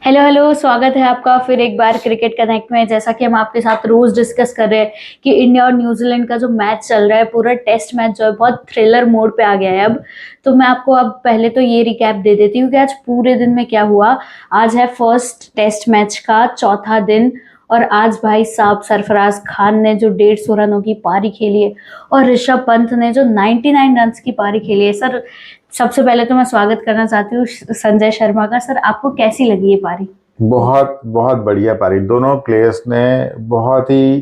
Hello hello, स्वागत है आपका फिर एक बार क्रिकेट कनेक्ट में। जैसा कि हम आपके साथ रोज डिस्कस कर रहे हैं कि इंडिया और न्यूजीलैंड का जो मैच चल रहा है, पूरा टेस्ट मैच जो है बहुत थ्रिलर मोड पे आ गया है अब। तो मैं आपको अब पहले तो ये रिकैप दे देती हूँ कि आज पूरे दिन में क्या हुआ। आज है फर्स्ट टेस्ट मैच का चौथा दिन, और आज भाई साहब सरफराज खान ने जो 150 रनों की पारी खेली है और ऋषभ पंत ने जो 99 रन की पारी खेली है। सर, सबसे पहले तो मैं स्वागत करना चाहती हूँ संजय शर्मा का। सर, आपको कैसी लगी ये पारी? बहुत बहुत बढ़िया पारी। दोनों प्लेयर्स ने बहुत ही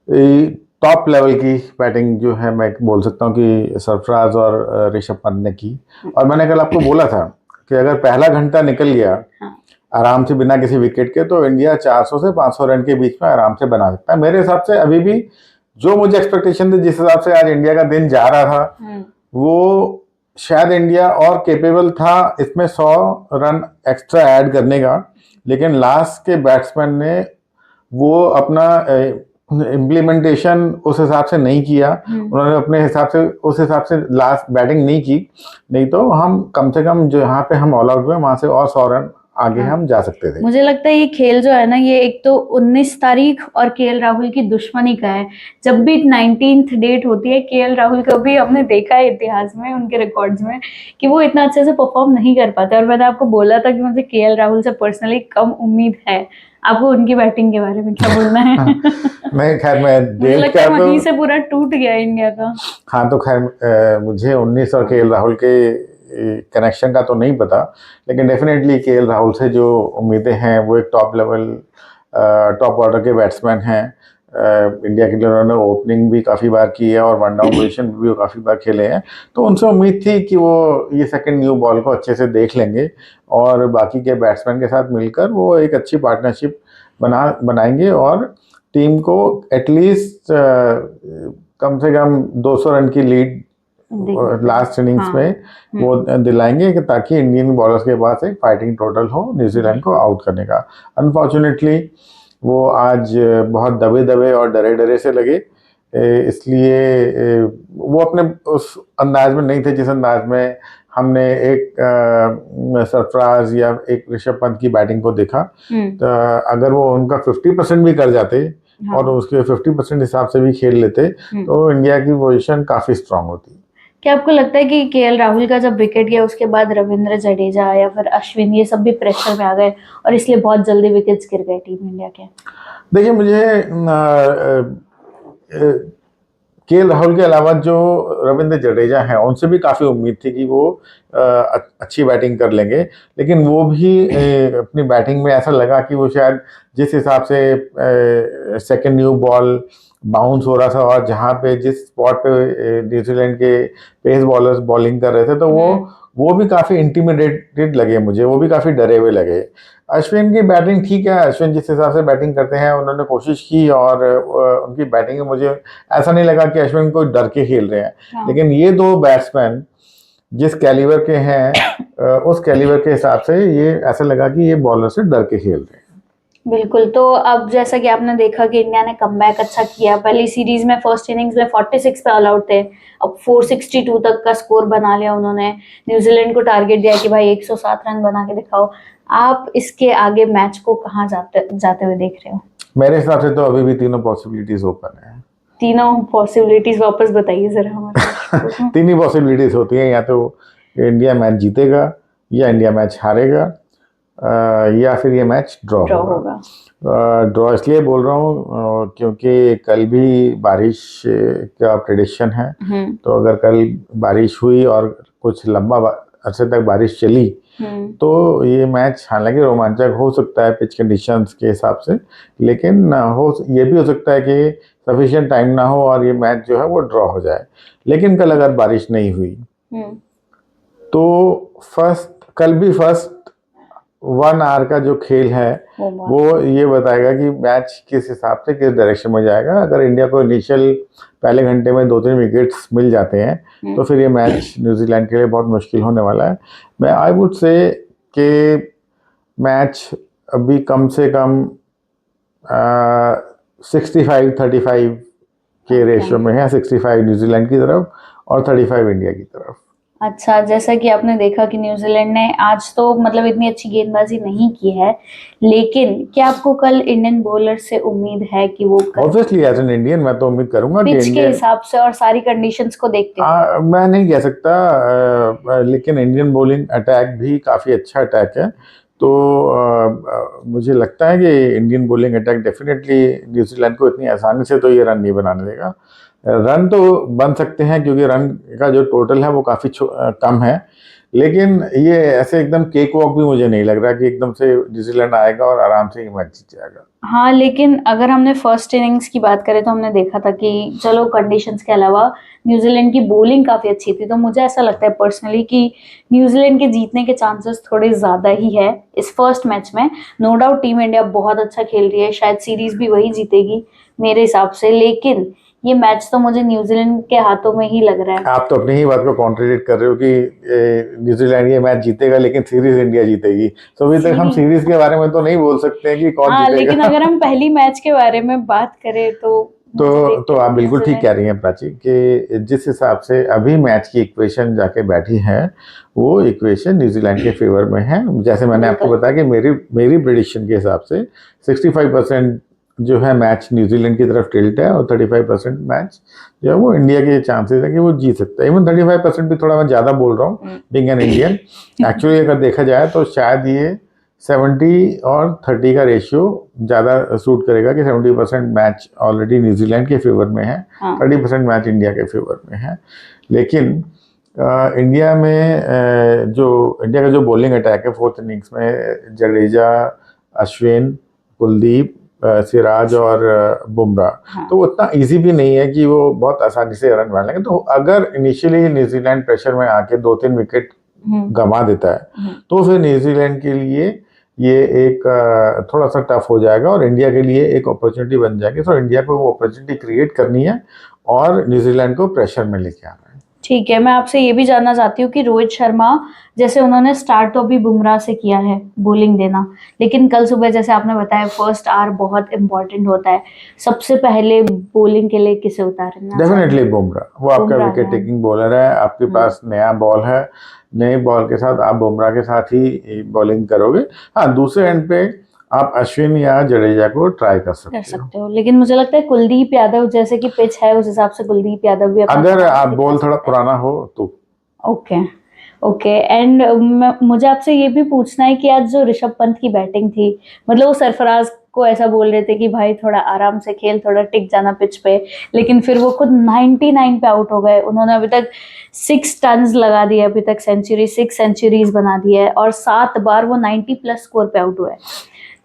टॉप लेवल की बैटिंग जो है मैं बोल सकता हूँ कि सरफराज और ऋषभ पंत ने की। और मैंने कल आपको बोला था कि अगर पहला घंटा निकल गया हाँ। आराम से बिना किसी विकेट के तो इंडिया 400 से 500 रन के बीच में आराम से बना सकता है। मेरे हिसाब से अभी भी जो मुझे एक्सपेक्टेशन थी, जिस हिसाब से आज इंडिया का दिन जा रहा था, वो शायद इंडिया और केपेबल था इसमें 100 रन एक्स्ट्रा ऐड करने का। लेकिन लास्ट के बैट्समैन ने वो अपना इम्प्लीमेंटेशन उस हिसाब से नहीं किया। उन्होंने अपने हिसाब से उस हिसाब से लास्ट बैटिंग नहीं की। नहीं तो हम कम से कम जो यहाँ पे हम ऑल आउट हुए वहां से और 100 रन आगे हाँ। हम जा सकते थे। मुझे लगता है ये खेल जो है ना, ये एक तो 19 तारीख और केएल राहुल की दुश्मनी का है। जब भी 19th डेट होती है, केएल राहुल को भी हमने देखा है इतिहास में, उनके रिकॉर्ड्स में, कि वो इतना अच्छे से परफॉर्म नहीं कर पाते। और मैंने आपको बोला था कि मुझे केएल राहुल से पर्सनली कम उम्मीद है। आपको उनकी बैटिंग के बारे में क्या बोलना है? नहीं, खैर मैं मुझे डेट लगता है का तो वहीं से पूरा टूट गया इंडिया का। हाँ, तो खैर मुझे 19 और केएल राहुल के कनेक्शन का तो नहीं पता। लेकिन डेफिनेटली केएल राहुल से जो उम्मीदें हैं वो एक टॉप लेवल टॉप ऑर्डर के बैट्समैन हैं। इंडिया के लिए उन्होंने ओपनिंग भी काफ़ी बार की है और वन डाउन पोजीशन भी वो काफ़ी बार खेले हैं। तो उनसे उम्मीद थी कि वो ये सेकंड न्यू बॉल को अच्छे से देख लेंगे और बाकी के बैट्समैन के साथ मिलकर वो एक अच्छी पार्टनरशिप बनाएंगे और टीम को एटलीस्ट कम से कम 200 रन की लीड लास्ट इनिंग्स में वो दिलाएंगे कि ताकि इंडियन बॉलर्स के पास एक फाइटिंग टोटल हो न्यूजीलैंड को आउट करने का। अनफॉर्चुनेटली वो आज बहुत दबे दबे और डरे डरे से लगे, इसलिए वो अपने उस अंदाज में नहीं थे जिस अंदाज में हमने एक सरफराज या एक ऋषभ पंत की बैटिंग को देखा। तो अगर वो उनका 50% भी कर जाते और उसके 50% हिसाब से भी खेल लेते तो इंडिया की पोजीशन काफी स्ट्रांग होती। क्या आपको लगता है कि केएल राहुल का जब विकेट गया उसके बाद रविंद्र जडेजा या फिर अश्विन ये सब भी प्रेशर में आ गए और इसलिए बहुत जल्दी विकेट्स गिर गए टीम इंडिया के? देखिए, मुझे केएल राहुल के अलावा जो रविंद्र जडेजा हैं उनसे भी काफ़ी उम्मीद थी कि वो अच्छी बैटिंग कर लेंगे। लेकिन वो भी अपनी बैटिंग में ऐसा लगा कि वो शायद जिस हिसाब से सेकंड न्यू बॉल बाउंस हो रहा था और जहाँ पे जिस स्पॉट पे न्यूजीलैंड के पेस बॉलर्स बॉलिंग कर रहे थे तो वो भी काफ़ी इंटिमिडेटेड लगे मुझे, वो भी काफ़ी डरे हुए लगे। अश्विन की बैटिंग ठीक है, अश्विन जिस हिसाब से बैटिंग करते हैं उन्होंने कोशिश की और उनकी बैटिंग में मुझे ऐसा नहीं लगा कि अश्विन को डर के खेल रहे हैं। लेकिन ये दो बैट्समैन जिस कैलिबर के हैं उस कैलिबर के हिसाब से ये ऐसा लगा कि ये बॉलर से डर के खेल रहे हैं। बिल्कुल। तो अब जैसा कि आपने देखा कि इंडिया ने कमबैक अच्छा किया। पहली सीरीज में फर्स्ट इनिंग्स में 46 पे ऑल आउट थे, अब 462 तक का स्कोर बना लिया उन्होंने। न्यूजीलैंड को टारगेट दिया कि भाई 107 रन बना के दिखाओ। आप इसके आगे मैच को कहाँ जाते जाते हुए देख रहे हो? मेरे हिसाब से तो अभी भी तीनों पॉसिबिलिटीज ओपन है। तीनों पॉसिबिलिटीज वापस बताइए जरा हमारे। तीन ही पॉसिबिलिटीज होती हैं, या तो इंडिया मैच जीतेगा या इंडिया मैच हारेगा या फिर ये मैच ड्रॉ होगा। ड्रॉ इसलिए बोल रहा हूँ क्योंकि कल भी बारिश का प्रेडिक्शन है। तो अगर कल बारिश हुई और कुछ लंबा अरसे तक बारिश चली तो ये मैच हालांकि रोमांचक हो सकता है पिच कंडीशंस के हिसाब से, लेकिन ये भी हो सकता है कि सफिशिएंट टाइम ना हो और ये मैच जो है वो ड्रॉ हो जाए। लेकिन कल अगर बारिश नहीं हुई तो कल भी फर्स्ट 1 आवर का जो खेल है वो ये बताएगा कि मैच किस हिसाब से किस डायरेक्शन में जाएगा। अगर इंडिया को इनिशियल पहले घंटे में 2-3 विकेट्स मिल जाते हैं तो फिर ये मैच न्यूजीलैंड के लिए बहुत मुश्किल होने वाला है। मैं आई वुड से कि मैच अभी कम से कम 65-35 के रेशियो में है। 65 न्यूजीलैंड की तरफ और 35 इंडिया की तरफ। अच्छा, जैसा कि आपने देखा कि न्यूजीलैंड ने आज तो मतलब इतनी अच्छी गेंदबाजी नहीं की है, लेकिन क्या आपको कल इंडियन बॉलर से उम्मीद है कि वो ऑब्वियसली एज एन इंडियन मैं तो उम्मीद करूंगा कि पिच के इंडियन, हिसाब से और सारी कंडीशंस को देखते हुए? मैं नहीं कह सकता, लेकिन इंडियन बॉलिंग अटैक भी काफ़ी अच्छा अटैक है। तो मुझे लगता है कि Indian bowling attack definitely New Zealand को इतनी आसानी से तो ये रन नहीं बनाने देगा। रन तो बन सकते हैं क्योंकि रन का जो टोटल है वो काफ़ी कम है, लेकिन ये ऐसे एकदम केक वॉक भी मुझे नहीं लग रहा कि एकदम से न्यूजीलैंड आएगा और आराम से ये मैच जीत जाएगा। हाँ, लेकिन अगर हमने फर्स्ट इनिंग्स की बात करें तो हमने देखा था कि चलो कंडीशंस के अलावा न्यूजीलैंड की बॉलिंग काफी अच्छी थी, तो मुझे ऐसा लगता है पर्सनली कि न्यूजीलैंड के जीतने के चांसेस थोड़े ज्यादा ही है इस फर्स्ट मैच में। नो डाउट टीम इंडिया बहुत अच्छा खेल रही है, शायद सीरीज भी वही जीतेगी मेरे हिसाब से, लेकिन ये मैच तो मुझे न्यूजीलैंड के हाथों में ही लग रहा है। आप तो अपनी ही बात को कॉन्ट्रडिक्ट कर रहे हो कि न्यूजीलैंड ये मैच जीतेगा लेकिन सीरीज इंडिया जीतेगी। तो अभी तक हम सीरीज, सीरीज के बारे में तो नहीं बोल सकते हैं कि कौन हाँ, लेकिन जीतेगा। अगर हम पहली मैच के बारे में बात करें तो मुझे देख तो के आप बिल्कुल ठीक कह न्यूजीलैंड। रही हैं प्राची कि जिस हिसाब से अभी मैच की इक्वेशन जाके बैठी है वो इक्वेशन न्यूजीलैंड के फेवर में है। जैसे मैंने आपको बिल्कुल। बताया कि मेरी मेरी प्रेडिक्शन के हिसाब से 65% जो है मैच न्यूजीलैंड की तरफ टिल्ट है और 35% मैच जो है वो इंडिया के चांसेस है कि वो जीत सकता है। इवन 35% भी थोड़ा मैं ज़्यादा बोल रहा हूँ बीइंग एन इंडियन। एक्चुअली अगर देखा जाए तो शायद ये 70 और 30 का रेशियो ज़्यादा सूट करेगा कि 70% मैच ऑलरेडी न्यूजीलैंड के फेवर में है, हाँ, 30% मैच इंडिया के फेवर में है। लेकिन इंडिया में इंडिया का जो बॉलिंग अटैक है फोर्थ इनिंग्स में जडेजा, अश्विन, कुलदीप, सिराज और बुमराह, हाँ। तो उतना इजी भी नहीं है कि वो बहुत आसानी से रन बना लेंगे। तो अगर इनिशियली न्यूजीलैंड प्रेशर में आके 2-3 विकेट गंवा देता है तो फिर न्यूजीलैंड के लिए ये एक थोड़ा सा टफ हो जाएगा और इंडिया के लिए एक अपॉर्चुनिटी बन जाएगी। तो इंडिया को वो अपॉर्चुनिटी क्रिएट करनी है और न्यूजीलैंड को प्रेशर में लेके आना है। ठीक है, मैं आपसे ये भी जानना चाहती हूँ कि रोहित शर्मा, जैसे उन्होंने स्टार्ट तो अभी बुमराह से किया है बॉलिंग देना, लेकिन कल सुबह जैसे आपने बताया फर्स्ट आवर बहुत इंपॉर्टेंट होता है, सबसे पहले बॉलिंग के लिए किसे उतारना डेफिनेटली चाहेंगे? बुमराह, वो आपका बुमराह विकेट है। टेकिंग बॉलर है, आपके पास नया बॉल है, नए बॉल के साथ आप बुमराह के साथ ही बॉलिंग करोगे। हाँ, दूसरे एंड पे आप अश्विन या जडेजा को ट्राई कर कर सकते हो। सकते हो, लेकिन मुझे लगता है कुलदीप यादव, जैसे कि पिच है उस हिसाब से कुलदीप यादव भी अपना अगर कमाल आप दिखा बॉल थोड़ा सकता है। पुराना हो तो। Okay, okay. एंड मुझे आपसे ये भी पूछना है कि आज जो ऋषभ पंत की बैटिंग थी, मतलब वो सरफराज को ऐसा बोल रहे थे कि भाई थोड़ा आराम से खेल, थोड़ा टिक जाना पिच पे, लेकिन फिर वो खुद 99 पे आउट हो गए। उन्होंने अभी तक 6 टन्स लगा दिए, अभी तक सेंचुरी, 6 सेंचुरीज बना दी है और 7 बार वो 90+ स्कोर पे आउट हुए।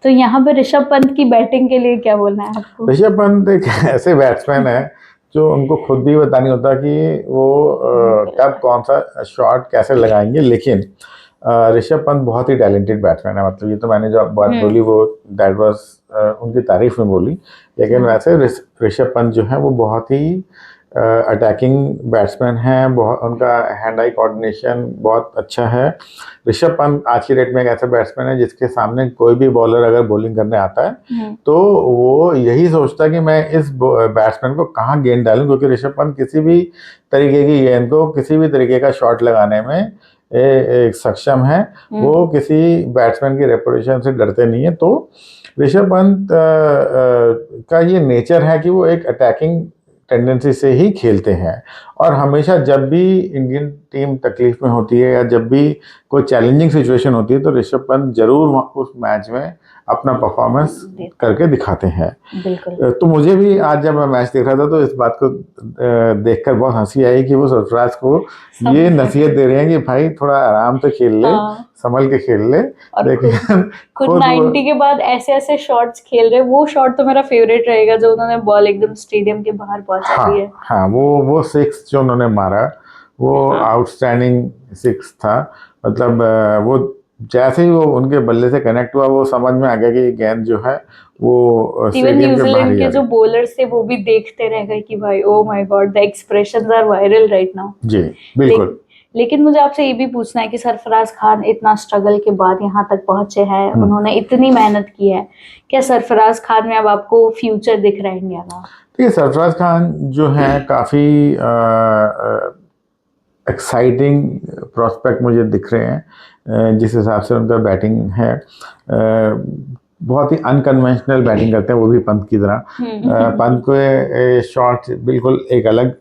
तो यहाँ पे ऋषभ पंत की बैटिंग के लिए क्या बोलना है आपको? ऋषभ पंत एक ऐसे बैट्समैन है जो उनको खुद भी पता नहीं होता कि वो बिल्कुल। कब कौन सा शॉट कैसे लगाएंगे। लेकिन ऋषभ पंत बहुत ही टैलेंटेड बैट्समैन है। मतलब ये तो मैंने जो बात बोली वो दैट वाज उनकी तारीफ में बोली, लेकिन हाँ, वैसे ऋषभ पंत जो है वो बहुत ही अटैकिंग बैट्समैन हैं। बहुत उनका हैंड आई कोऑर्डिनेशन बहुत अच्छा है। ऋषभ पंत आज की डेट में एक ऐसा बैट्समैन है जिसके सामने कोई भी बॉलर अगर बॉलिंग करने आता है तो वो यही सोचता है कि मैं इस बैट्समैन को कहाँ गेंद डालूं, क्योंकि ऋषभ पंत किसी भी तरीके की गेंद को किसी भी तरीके का शॉट लगाने में सक्षम है। वो किसी बैट्समैन की रेपुटेशन से डरते नहीं है। तो ऋषभ पंत का ये नेचर है कि वो एक अटैकिंग टेंडेंसी से ही खेलते हैं और हमेशा जब भी इंडियन टीम तकलीफ में होती है या जब भी कोई चैलेंजिंग सिचुएशन होती है तो ऋषभ पंत जरूर उस मैच में अपना परफॉर्मेंस करके दिखाते हैं। बिल्कुल। तो मुझे भी आज जब मैं मैच देख रहा था तो इस बात को देखकर बहुत हंसी आई कि वो सरफराज को ये नसीहत दे रहे हैं कि भाई थोड़ा आराम से खेल ले, संभल के खेल ले। और लेकिन खुद 90 के बाद ऐसे ऐसे शॉट्स खेल रहे, वो शॉट तो मेरा फेवरेट रहेगा जो उन्होंने बॉल एकदम स्टेडियम के बाहर पहुंचा दी है। हाँ, वो सिक्स जो उन्होंने मारा वो आउटस्टैंडिंग सिक्स था। मतलब वो जैसे ही वो उनके बल्ले से कनेक्ट हुआ वो समझ में आ गया कि गेंद जो है वो इवन स्टेडियम के बाहर न्यूजीलैंड ही के आ जो रही। बॉलर्स थे वो भी देखते रह गए कि भाई oh my God, the expressions are viral right now. जी बिल्कुल। लेकिन मुझे आपसे ये भी पूछना है कि सरफराज खान इतना स्ट्रगल के बाद यहाँ तक पहुंचे हैं, उन्होंने इतनी मेहनत की है, क्या सरफराज खान में अब आपको फ्यूचर दिख रहा है इंडिया का? देखिए सरफराज खान जो है काफ़ी एक्साइटिंग प्रोस्पेक्ट मुझे दिख रहे हैं। जिस हिसाब से उनका बैटिंग है, बहुत ही अनकन्वेंशनल बैटिंग करते हैं वो भी पंत की तरह। पंत के शॉट बिल्कुल एक अलग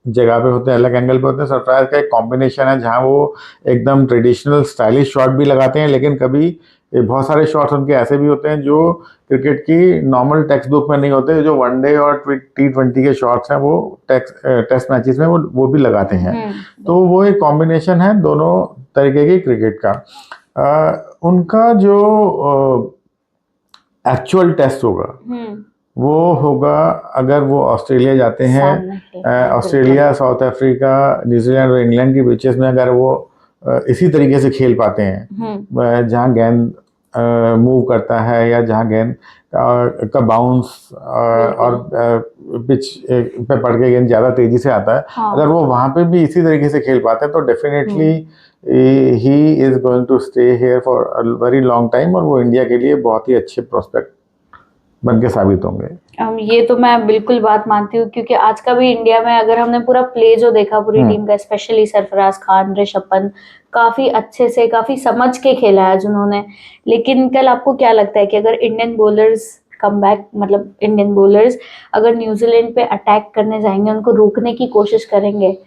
जगह पे होते हैं, अलग एंगल पे होते हैं। सरफराज का एक कॉम्बिनेशन है जहां वो एकदम ट्रेडिशनल स्टाइलिश शॉट भी लगाते हैं, लेकिन कभी बहुत सारे शॉट्स उनके ऐसे भी होते हैं जो क्रिकेट की नॉर्मल टेक्स्ट बुक में नहीं होते। जो वनडे और T20 के शॉट्स हैं वो टेस्ट मैचेस में वो भी लगाते हैं। तो वो एक कॉम्बिनेशन है दोनों तरीके की क्रिकेट का। उनका जो एक्चुअल टेस्ट होगा वो होगा अगर वो ऑस्ट्रेलिया जाते हैं। ऑस्ट्रेलिया, साउथ अफ्रीका, न्यूजीलैंड और इंग्लैंड के बीचेस में अगर वो इसी तरीके से खेल पाते हैं, जहां गेंद मूव करता है या जहां गेंद का बाउंस और पिच पे पड़ के गेंद ज़्यादा तेजी से आता है, अगर वो वहां पे भी इसी तरीके से खेल पाते हैं तो definitely he is going to stay here for a very long time, और वो इंडिया के लिए बहुत ही अच्छे प्रोस्पेक्ट बन के साबित होंगे। ये तो मैं बिल्कुल बात मानती हूँ, क्योंकि आज का भी इंडिया में अगर हमने पूरा प्ले जो देखा पूरी टीम का, स्पेशली सरफराज खान, ऋषभ पंत, काफी अच्छे से काफी समझ के खेला है उन्होंने। लेकिन कल आपको क्या लगता है कि अगर इंडियन बॉलर्स कम बैक, मतलब इंडियन बॉलर्स अगर न्यूजीलैंड पे अटैक करने जाएंगे, उनको रोकने की कोशिश करेंगे,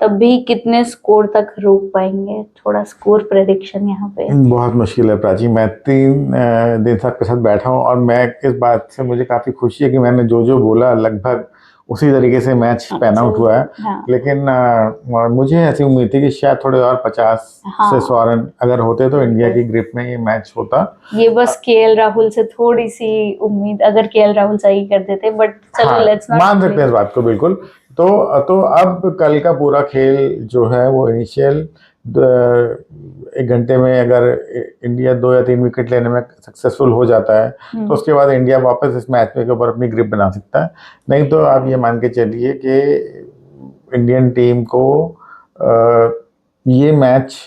तब भी कितने स्कोर तक रोक पाएंगे? थोड़ा स्कोर प्रेडिक्शन यहाँ पे। बहुत मुश्किल है प्राची। मैं 3 दिन आपके साथ बैठा हूँ और मैं इस बात से मुझे काफ़ी खुशी है कि मैंने जो जो बोला लगभग उसी तरीके से मैच पैन आउट हुआ है। लेकिन मुझे ऐसी उम्मीद थी कि शायद थोड़े और 50 से 100 रन अगर होते तो इंडिया की ग्रिप में ये मैच होता। ये बस केएल राहुल से थोड़ी सी उम्मीद, अगर केएल राहुल सही कर देते, बट चलो लेट्स नॉट मान सकते हैं इस बात को बिल्कुल। तो अब कल का पूरा खेल जो है वो इनिशियल 1 घंटे में अगर इंडिया 2 या 3 विकेट लेने में सक्सेसफुल हो जाता है तो उसके बाद इंडिया वापस इस मैच के ऊपर अपनी ग्रिप बना सकता है। नहीं तो आप ये मान के चलिए कि इंडियन टीम को ये मैच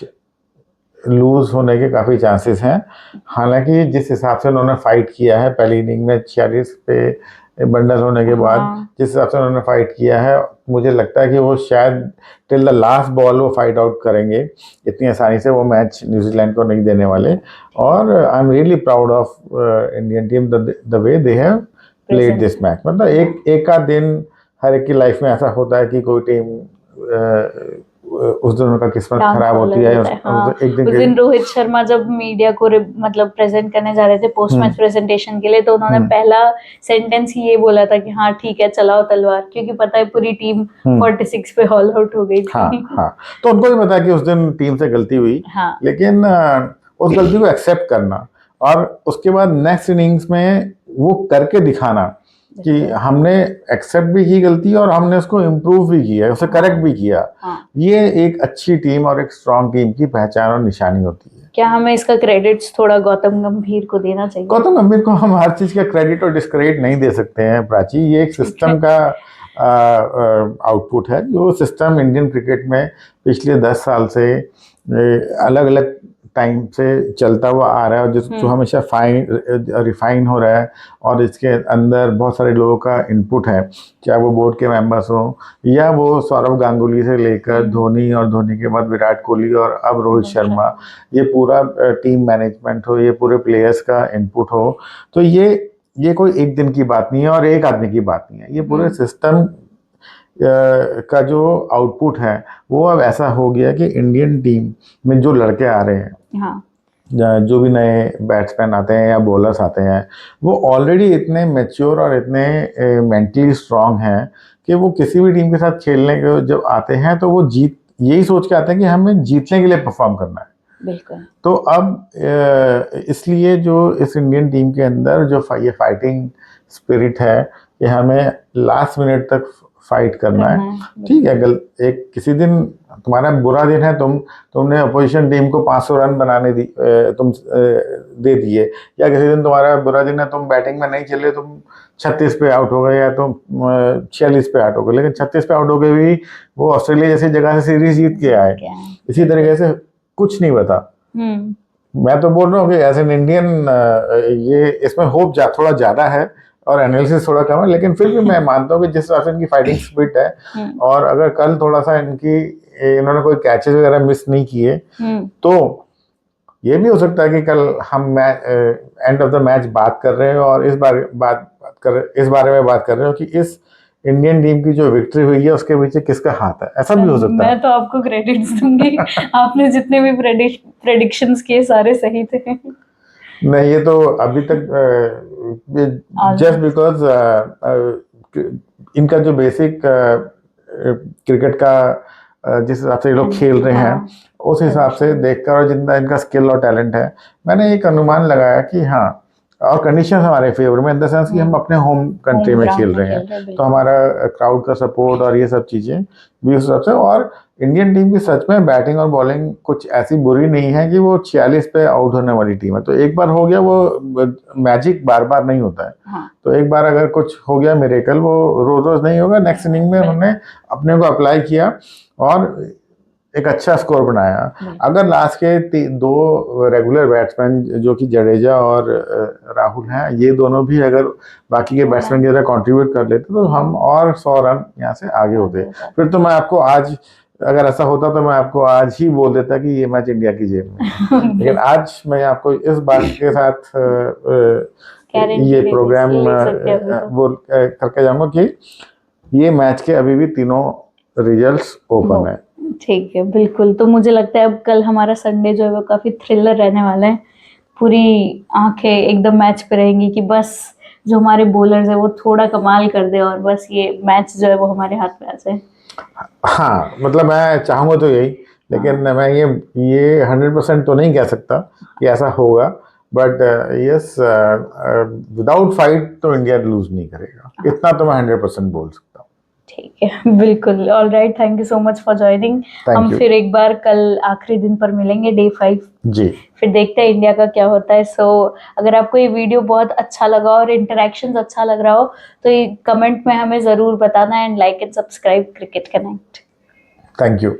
लूज होने के काफ़ी चांसेस हैं। हालांकि जिस हिसाब से उन्होंने फाइट किया है पहली इनिंग में 46 पे बंडल होने के बाद, जिस हिसाब से उन्होंने फाइट किया है, मुझे लगता है कि वो शायद टिल द लास्ट बॉल वो फाइट आउट करेंगे। इतनी आसानी से वो मैच न्यूजीलैंड को नहीं देने वाले। और I am really proud of Indian team the way they have played this match. मतलब एक आध दिन हर एक की लाइफ में ऐसा होता है कि कोई टीम उस दिन उनका किस्मत खराब होती है। एक दिन रोहित शर्मा जब मीडिया को मतलब प्रेजेंट करने जा रहे थे पोस्ट मैच प्रेजेंटेशन के लिए, तो उन्होंने पहला सेंटेंस ही ये बोला था कि हाँ ठीक है चलाओ तलवार, क्योंकि पता है पूरी टीम 46 पे ऑल आउट हो गई थी। हाँ, तो उनको भी पता है कि उस दिन टीम से गलती हुई। लेकिन उस गलती को एक्सेप्ट करना और उसके बाद नेक्स्ट इनिंग्स में वो करके दिखाना कि हमने एक्सेप्ट भी की गलती और हमने उसको इम्प्रूव भी किया, उसे करेक्ट भी किया। ये एक अच्छी टीम और एक स्ट्रांग टीम की पहचान और निशानी होती है। क्या हमें इसका क्रेडिट्स थोड़ा गौतम गंभीर को देना चाहिए? गौतम गंभीर को हम हर चीज का क्रेडिट और डिस्क्रेडिट नहीं दे सकते हैं प्राची। ये एक सिस्टम का आउटपुट है। जो सिस्टम इंडियन क्रिकेट में पिछले 10 साल से अलग अलग टाइम से चलता हुआ आ रहा है, जो हमेशा रिफाइन हो रहा है, और इसके अंदर बहुत सारे लोगों का इनपुट है, चाहे वो बोर्ड के मेंबर्स हो या वो सौरव गांगुली से लेकर धोनी और धोनी के बाद विराट कोहली और अब रोहित शर्मा, ये पूरा टीम मैनेजमेंट हो, ये पूरे प्लेयर्स का इनपुट हो। तो ये कोई एक दिन की बात नहीं है और एक आदमी की बात नहीं है। ये पूरे सिस्टम का जो आउटपुट है वो अब ऐसा हो गया कि इंडियन टीम में जो लड़के आ रहे हैं, जो भी नए बैट्समैन आते हैं या बॉलर्स आते हैं, वो ऑलरेडी इतने मैच्योर और इतने मेंटली स्ट्रांग हैं कि वो किसी भी टीम के साथ खेलने के जब आते हैं तो वो यही सोच के आते हैं कि हमें जीतने के लिए परफॉर्म करना है। बिल्कुल। तो अब इसलिए जो इस इंडियन टीम के अंदर जो ये फाइटिंग स्पिरिट है कि हमें लास्ट मिनट तक फाइट करना है। ठीक है, एक किसी दिन तुम्हारा बुरा दिन है, तुमने अपोजिशन टीम को 500 रन बनाने दे दिए, या किसी दिन तुम्हारा बुरा दिन है, तुम बैटिंग में नहीं चले, तुम 36 पे आउट हो गए या तुम 46 पे आउट हो गए, लेकिन 36 पे आउट हो गए भी वो ऑस्ट्रेलिया जैसी जगह से सीरीज जीत के आए। इसी तरीके से कुछ नहीं बता। मैं तो बोल रहा हूँ कि एज एन इंडियन ये इसमें होप थोड़ा ज्यादा है और एनालिसिस थोड़ा कम है, लेकिन फिर भी मैं मानता हूँ कि जिस तरह से इनकी फाइटिंग स्पिरिट है, और अगर कल थोड़ा सा इनकी इन्होंने कोई कैचेस वगैरह मिस नहीं किए, तो ये भी हो सकता है कि कल हम एंड ऑफ द मैच बात कर रहे हो और इस बारे में बात कर रहे हो कि इस इंडियन टीम की जो विक्ट्री हुई है उसके पीछे किसका हाथ है, ऐसा भी हो सकता है। मैं तो आपको क्रेडिट्स दूंगी। आपने जितने भी प्रेडिक्शंस किए सारे सही थे। नहीं, ये तो अभी तक जस्ट बिकॉज इनका जो बेसिक क्रिकेट का जिस हिसाब से ये लोग खेल रहे हैं, उस हिसाब से देखकर और जितना इनका स्किल और टैलेंट है, मैंने एक अनुमान लगाया कि हाँ, और कंडीशन हमारे फेवर में इन द सेंस कि हम अपने होम कंट्री में खेल रहे हैं, तो हमारा क्राउड का सपोर्ट और ये सब चीज़ें भी उस हिसाब से। और इंडियन टीम की सच में बैटिंग और बॉलिंग कुछ ऐसी बुरी नहीं है कि वो 46 पे आउट होने वाली टीम है। तो एक बार हो गया वो मैजिक बार बार नहीं होता है। हाँ। तो एक बार अगर कुछ हो गया मिरेकल, वो रोज रोज नहीं होगा। नेक्स्ट इनिंग में उन्होंने अपने को अप्लाई किया और एक अच्छा स्कोर बनाया। अगर लास्ट के दो रेगुलर बैट्समैन जो कि जडेजा और राहुल हैं, ये दोनों भी अगर बाकी के बैट्समैन की तरह कंट्रीब्यूट कर लेते तो हम और 100 रन यहाँ से आगे होते। फिर तो मैं आपको आज, अगर ऐसा होता तो मैं आपको आज ही बोल देता कि ये मैच इंडिया की जेब में है। लेकिन आज मैं आपको इस बात के साथ ये प्रोग्राम वो करके जाऊंगा कि ये मैच के अभी भी तीनों रिजल्ट्स ओपन है। ठीक है, बिल्कुल। तो मुझे लगता है अब कल हमारा संडे जो है वो काफ़ी थ्रिलर रहने वाला है। पूरी आंखें एकदम मैच पे रहेंगी कि बस जो हमारे बॉलर्स है वो थोड़ा कमाल कर दे और बस ये मैच जो है वो हमारे हाथ में आ जाए। हाँ, मतलब मैं चाहूँगा तो यही, लेकिन मैं ये 100% तो नहीं कह सकता कि ऐसा होगा, बट यस, विदाउट फाइट तो इंडिया लूज नहीं करेगा, इतना तो मैं 100% बोल सकता हूँ। ठीक है, बिल्कुल। All right, thank you so much for joining. हम फिर एक बार कल आखिरी दिन पर मिलेंगे, डे 5 जी। फिर देखते हैं इंडिया का क्या होता है। सो अगर आपको ये वीडियो बहुत अच्छा लगा और इंटरेक्शन अच्छा लग रहा हो तो ये कमेंट में हमें ज़रूर बताना and like and subscribe cricket connect. Thank you.